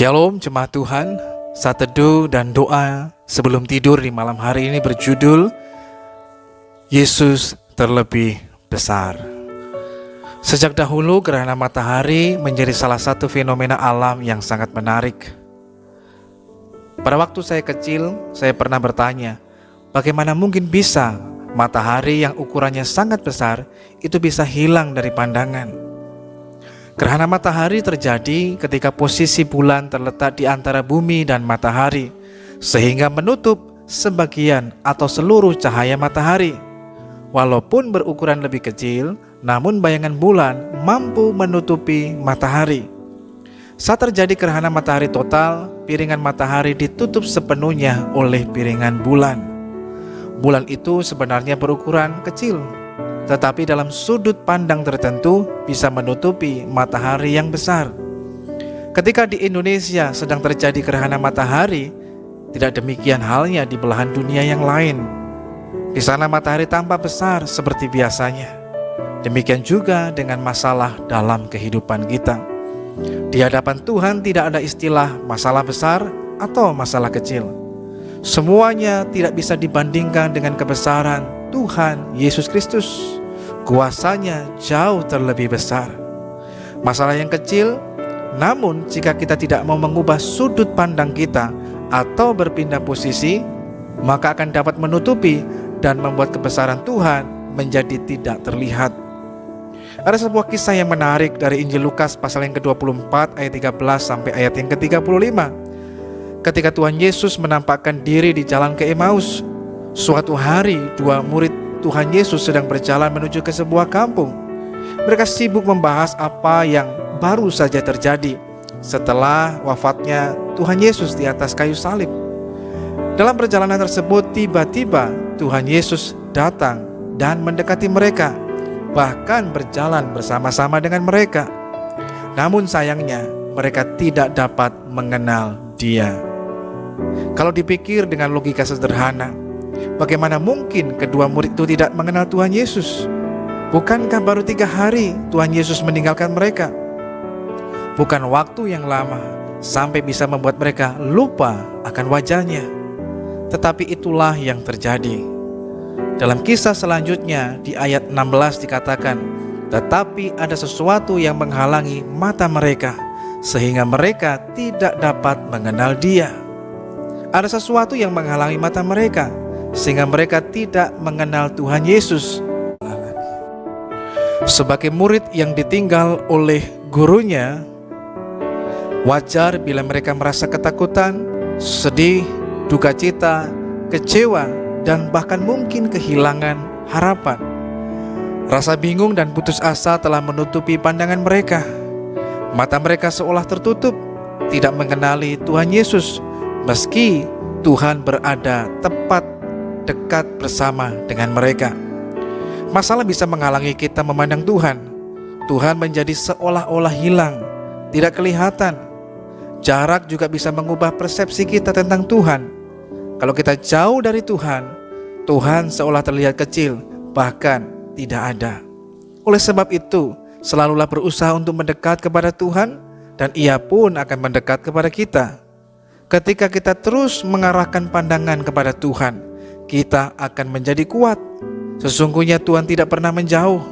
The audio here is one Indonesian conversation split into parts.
Shalom jemaat Tuhan. Saat teduh dan doa sebelum tidur di malam hari ini berjudul Yesus terlebih besar. Sejak dahulu gerhana matahari menjadi salah satu fenomena alam yang sangat menarik. Pada waktu saya kecil, saya pernah bertanya, bagaimana mungkin bisa matahari yang ukurannya sangat besar itu bisa hilang dari pandangan? Gerhana matahari terjadi ketika posisi bulan terletak di antara bumi dan matahari, sehingga menutup sebagian atau seluruh cahaya matahari. Walaupun berukuran lebih kecil, namun bayangan bulan mampu menutupi matahari. Saat terjadi gerhana matahari total, piringan matahari ditutup sepenuhnya oleh piringan bulan. Bulan itu sebenarnya berukuran kecil, tetapi dalam sudut pandang tertentu bisa menutupi matahari yang besar. Ketika di Indonesia sedang terjadi gerhana matahari, tidak demikian halnya di belahan dunia yang lain. Di sana matahari tampak besar seperti biasanya. Demikian juga dengan masalah dalam kehidupan kita. Di hadapan Tuhan tidak ada istilah masalah besar atau masalah kecil. Semuanya tidak bisa dibandingkan dengan kebesaran Tuhan Yesus Kristus. Kuasanya jauh terlebih besar. Masalah yang kecil, namun jika kita tidak mau mengubah sudut pandang kita atau berpindah posisi, maka akan dapat menutupi dan membuat kebesaran Tuhan menjadi tidak terlihat. Ada sebuah kisah yang menarik dari Injil Lukas pasal yang ke-24 ayat 13 sampai ayat yang ke-35. Ketika Tuhan Yesus menampakkan diri di jalan ke Emmaus, suatu hari dua murid Tuhan Yesus sedang berjalan menuju ke sebuah kampung. Mereka sibuk membahas apa yang baru saja terjadi setelah wafatnya Tuhan Yesus di atas kayu salib. Dalam perjalanan tersebut tiba-tiba Tuhan Yesus datang dan mendekati mereka, bahkan berjalan bersama-sama dengan mereka. Namun sayangnya mereka tidak dapat mengenal Dia. Kalau dipikir dengan logika sederhana, bagaimana mungkin kedua murid itu tidak mengenal Tuhan Yesus? Bukankah baru 3 hari Tuhan Yesus meninggalkan mereka? Bukan waktu yang lama sampai bisa membuat mereka lupa akan wajahnya. Tetapi itulah yang terjadi. Dalam kisah selanjutnya di ayat 16 dikatakan, tetapi ada sesuatu yang menghalangi mata mereka, sehingga mereka tidak dapat mengenal Dia. Ada sesuatu yang menghalangi mata mereka, sehingga mereka tidak mengenal Tuhan Yesus. Sebagai murid yang ditinggal oleh gurunya, wajar bila mereka merasa ketakutan, sedih, duka cita, kecewa, dan bahkan mungkin kehilangan harapan. Rasa bingung dan putus asa telah menutupi pandangan mereka. Mata mereka seolah tertutup, tidak mengenali Tuhan Yesus, meski Tuhan berada tepat dekat bersama dengan mereka. Masalah bisa menghalangi kita memandang Tuhan. Tuhan menjadi seolah-olah hilang, tidak kelihatan. Jarak juga bisa mengubah persepsi kita tentang Tuhan. Kalau kita jauh dari Tuhan, Tuhan seolah terlihat kecil, bahkan tidak ada. Oleh sebab itu, selalulah berusaha untuk mendekat kepada Tuhan, dan Ia pun akan mendekat kepada kita. Ketika kita terus mengarahkan pandangan kepada Tuhan, kita akan menjadi kuat. Sesungguhnya Tuhan tidak pernah menjauh.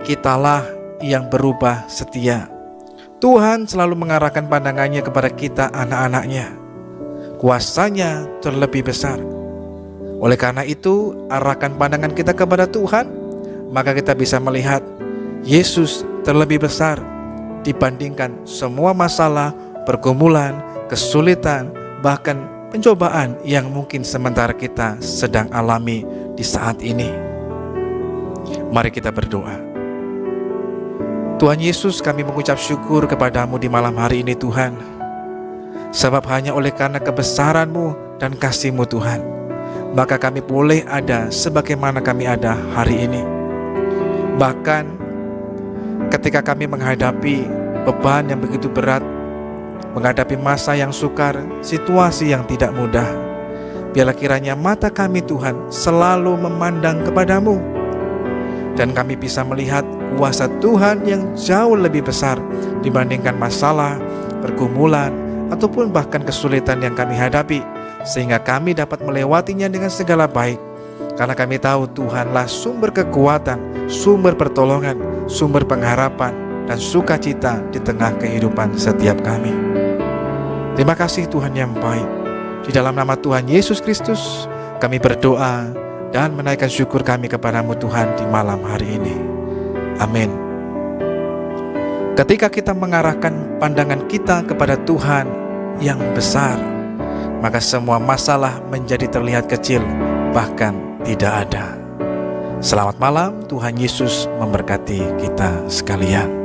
Kitalah yang berubah setia. Tuhan selalu mengarahkan pandangannya kepada kita, anak-anaknya. Kuasanya terlebih besar. Oleh karena itu, arahkan pandangan kita kepada Tuhan, maka kita bisa melihat Yesus terlebih besar dibandingkan semua masalah, pergumulan, kesulitan, bahkan pencobaan yang mungkin sementara kita sedang alami di saat ini. Mari kita berdoa. Tuhan Yesus, kami mengucap syukur kepadamu di malam hari ini Tuhan. Sebab hanya oleh karena kebesaran-Mu dan kasih-Mu Tuhan, maka kami boleh ada sebagaimana kami ada hari ini. Bahkan ketika kami menghadapi beban yang begitu berat, menghadapi masa yang sukar, situasi yang tidak mudah, biarlah kiranya mata kami Tuhan selalu memandang kepadamu, dan kami bisa melihat kuasa Tuhan yang jauh lebih besar dibandingkan masalah, pergumulan, ataupun bahkan kesulitan yang kami hadapi, sehingga kami dapat melewatinya dengan segala baik. Karena kami tahu Tuhanlah sumber kekuatan, sumber pertolongan, sumber pengharapan, dan sukacita di tengah kehidupan setiap kami. Terima kasih Tuhan yang baik. Di dalam nama Tuhan Yesus Kristus, kami berdoa dan menaikkan syukur kami kepadamu Tuhan di malam hari ini. Amin. Ketika kita mengarahkan pandangan kita kepada Tuhan yang besar, maka semua masalah menjadi terlihat kecil, bahkan tidak ada. Selamat malam, Tuhan Yesus memberkati kita sekalian.